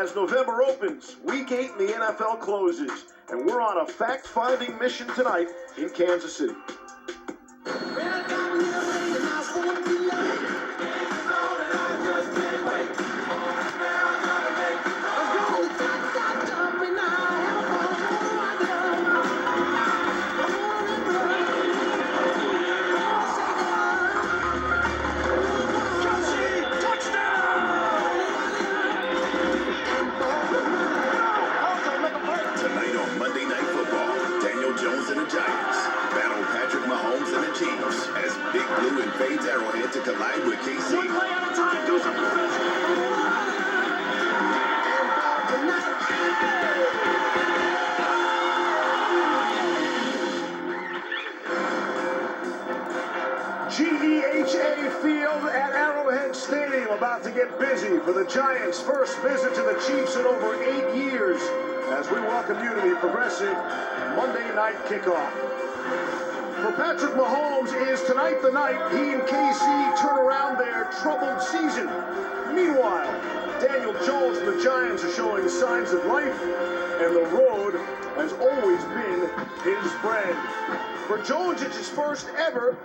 As November opens, Week 8 in the NFL closes, and we're on a fact-finding mission tonight in Kansas City. Big Blue invades Arrowhead to collide with KC. One play at a time, do something special. GEHA Field at Arrowhead Stadium about to get busy for the Giants' first visit to the Chiefs in over 8 years as we welcome you to the Progressive Monday Night Kickoff. For Patrick Mahomes, is tonight the night he and KC turn around their troubled season. Meanwhile, Daniel Jones and the Giants are showing signs of life, and the road has always been his friend. For Jones, it's his first ever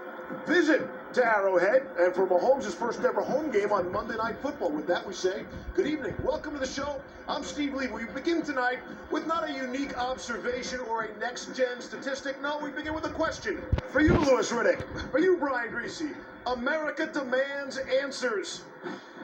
visit to Arrowhead, and for Mahomes, his first ever home game on Monday Night Football. With that, we say good evening. Welcome to the show. I'm Steve Lee. We begin tonight with not a unique observation or a next-gen statistic. No, we begin with a question. For you, Louis Riddick. For you, Brian Greasy. America demands answers.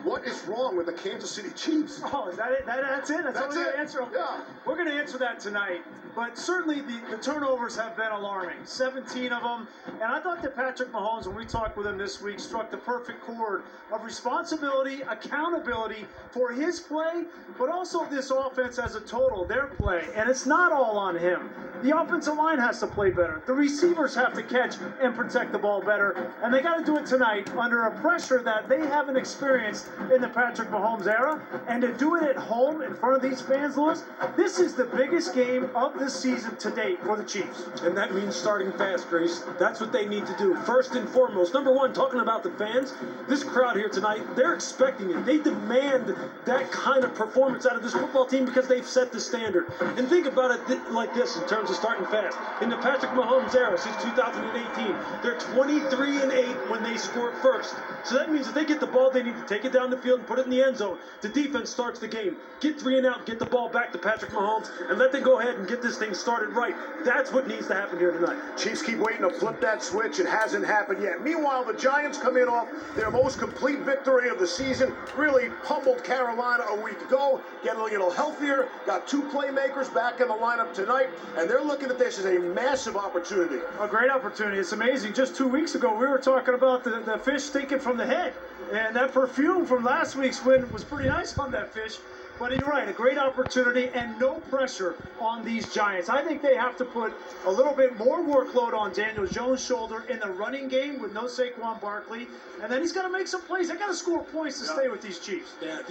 What is wrong with the Kansas City Chiefs? Oh, is that it? That's it? That's all we're going to answer? Yeah. We're going to answer that tonight. But certainly the turnovers have been alarming. 17 of them. And I thought that Patrick Mahomes, when we talked with him this week, struck the perfect chord of responsibility, accountability for his play, but also this offense as a total, their play. And it's not all on him. The offensive line has to play better. The receivers have to catch and protect the ball better. And they got to do it tonight under a pressure that they haven't experienced in the Patrick Mahomes era. And to do it at home in front of these fans, Louis, this is the biggest game of this season to date for the Chiefs. And that means starting fast, Grace. That's what they need to do. First and foremost, number one, talking about the fans, this crowd here tonight, they're expecting it. They demand that kind of performance out of this football team because they've set the standard. And think about it like this in terms of starting fast. In the Patrick Mahomes era since 2018, they're 23-8 when they score first. So that means if they get the ball, they need to take it down the field and put it in the end zone. The defense starts the game. Get 3 and out, get the ball back to Patrick Mahomes, and let them go ahead and get this thing started right. That's what needs to happen here tonight. Chiefs keep waiting to flip that switch. It hasn't happened yet. Meanwhile, the Giants come in off their most complete victory of the season. Really pummeled Carolina a week ago. Getting a little healthier. Got 2 playmakers back in the lineup tonight. And they're looking at this as a massive opportunity. A great opportunity. It's amazing. Just 2 weeks ago, we were talking about the fish stinking from the head. And that perfume from last week's win was pretty nice on that fish. But you're right, a great opportunity and no pressure on these Giants. I think they have to put a little bit more workload on Daniel Jones' shoulder in the running game with no Saquon Barkley. And then he's got to make some plays. They got to score points to stay with these Chiefs. Yeah,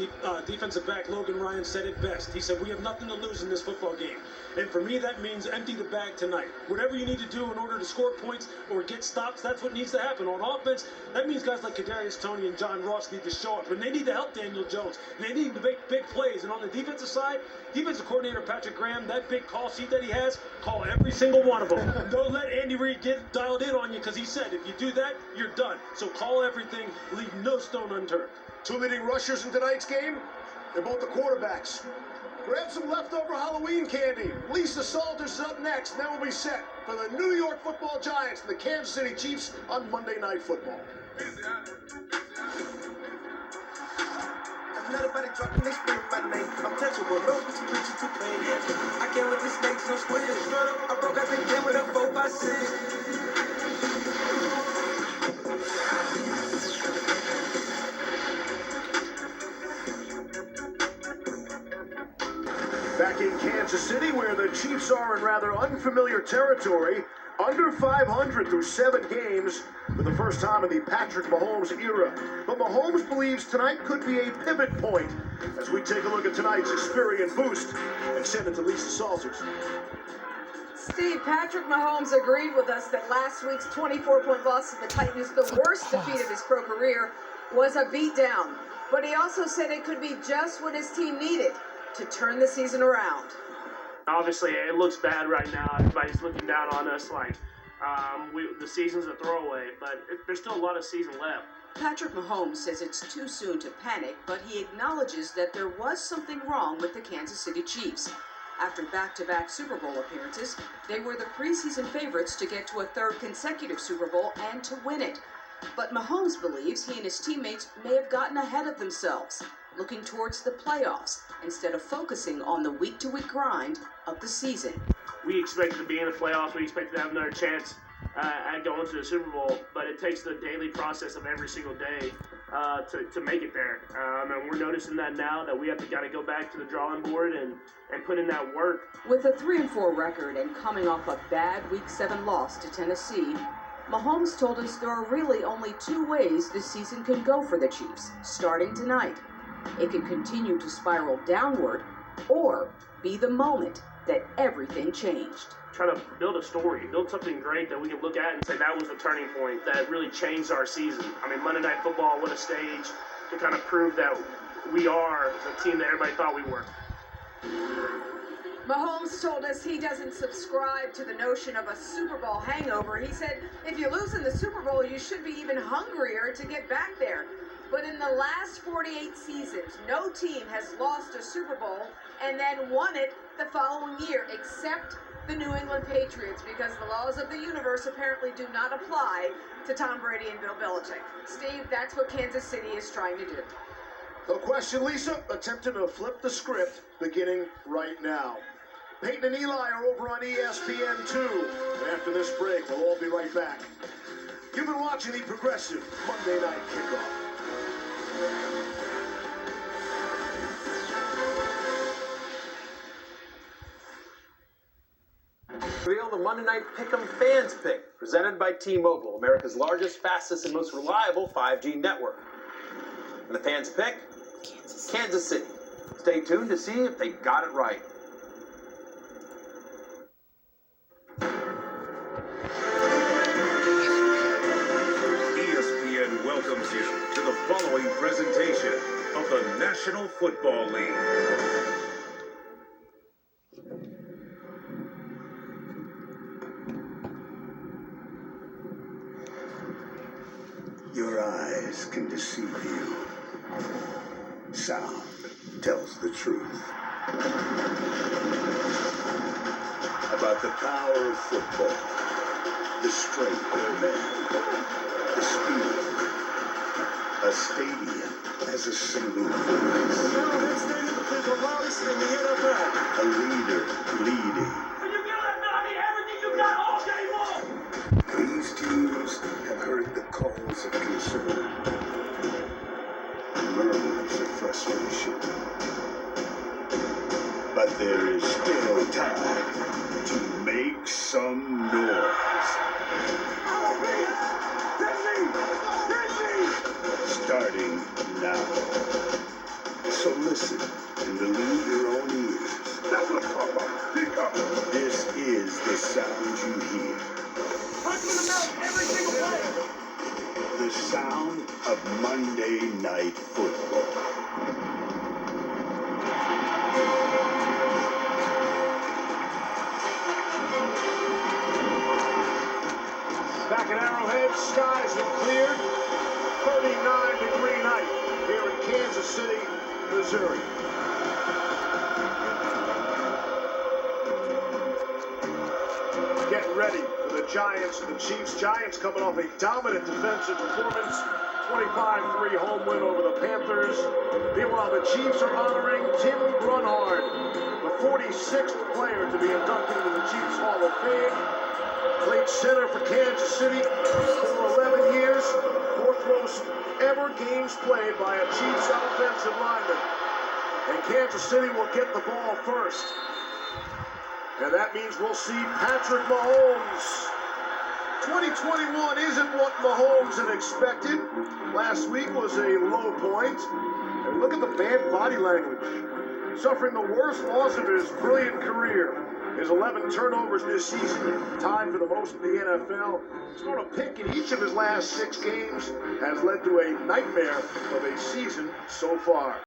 defensive back Logan Ryan said it best. He said, we have nothing to lose in this football game. And for me, that means empty the bag tonight. Whatever you need to do in order to score points or get stops, that's what needs to happen. On offense, that means guys like Kadarius Toney and John Ross need to show up. And they need to help Daniel Jones. They need to make big plays. And on the defensive side, defensive coordinator Patrick Graham, that big call sheet that he has, call every single one of them. Don't let Andy Reid get dialed in on you because he said, if you do that, you're done. So call everything, leave no stone unturned. 2 leading rushers in tonight's game, they're both the quarterbacks. Grab some leftover Halloween candy. Lisa Salters is up next. Then we'll be set for the New York Football Giants and the Kansas City Chiefs on Monday Night Football. Nobody dropping they scream my name. I'm touchable, no bitch too pain. I can't with the snakes, no squid. I broke out the game with a 4x6. Back in Kansas City, where the Chiefs are in rather unfamiliar territory, under 500 through 7 games for the first time in the Patrick Mahomes era. But Mahomes believes tonight could be a pivot point as we take a look at tonight's Experian Boost and send it to Lisa Salters. Steve, Patrick Mahomes agreed with us that last week's 24-point loss to the Titans, the worst defeat of his pro career, was a beatdown. But he also said it could be just what his team needed. to turn the season around. Obviously, it looks bad right now. Everybody's looking down on us like the season's a throwaway, but there's still a lot of season left. Patrick Mahomes says it's too soon to panic, but he acknowledges that there was something wrong with the Kansas City Chiefs. After back-to-back Super Bowl appearances, they were the preseason favorites to get to a third consecutive Super Bowl and to win it. But Mahomes believes he and his teammates may have gotten ahead of themselves, looking towards the playoffs instead of focusing on the week-to-week grind of the season. We expected to be in the playoffs. We expected to have another chance at going to the Super Bowl, but it takes the daily process of every single day to make it there. And we're noticing that now that we have to go back to the drawing board and put in that work. With a 3-4 record and coming off a bad Week 7 loss to Tennessee, Mahomes told us there are really only two ways this season can go for the Chiefs, starting tonight. It can continue to spiral downward, or be the moment that everything changed. Try to build a story, build something great that we can look at and say that was the turning point that really changed our season. I mean, Monday Night Football, what a stage to kind of prove that we are the team that everybody thought we were. Mahomes told us he doesn't subscribe to the notion of a Super Bowl hangover. He said, if you lose in the Super Bowl, you should be even hungrier to get back there. But in the last 48 seasons, no team has lost a Super Bowl and then won it the following year, except the New England Patriots, because the laws of the universe apparently do not apply to Tom Brady and Bill Belichick. Steve, that's what Kansas City is trying to do. No question, Lisa, attempting to flip the script beginning right now. Peyton and Eli are over on ESPN2. After this break, we'll all be right back. You've been watching the Progressive Monday Night Kickoff. Reveal the Monday Night Pick'em Fans Pick, presented by T-Mobile, America's largest, fastest, and most reliable 5G network. And the fans pick? Kansas City. Stay tuned to see if they got it right. ESPN welcomes you to the following presentation of the National Football League. Your eyes can deceive you. Sound tells the truth. About the power of football, the strength of men, the speed. A stadium has a single voice. That stadium is the loudest in the NFL. A leader leading. Can you give that Nobby everything you got all day long? These teams have heard the calls of concern, murmurs of frustration. But there is still time to make some noise. Starting now. So listen and believe your own ears. This is the sound you hear. The sound of Monday Night Football. Back at Arrowhead, skies have cleared. 39-degree night here in Kansas City, Missouri. Getting ready for the Giants and the Chiefs. Giants coming off a dominant defensive performance. 25-3 home win over the Panthers. Meanwhile, the Chiefs are honoring Tim Grunhard, the 46th player to be inducted into the Chiefs Hall of Fame. Played center for Kansas City for 11 years. Fourth most ever games played by a Chiefs offensive lineman. And Kansas City will get the ball first. And that means we'll see Patrick Mahomes. 2021 isn't what Mahomes had expected. Last week was a low point. And look at the bad body language. Suffering the worst loss of his brilliant career. His 11 turnovers this season, tied for the most in the NFL. Scored a pick in each of his last 6 games, has led to a nightmare of a season so far.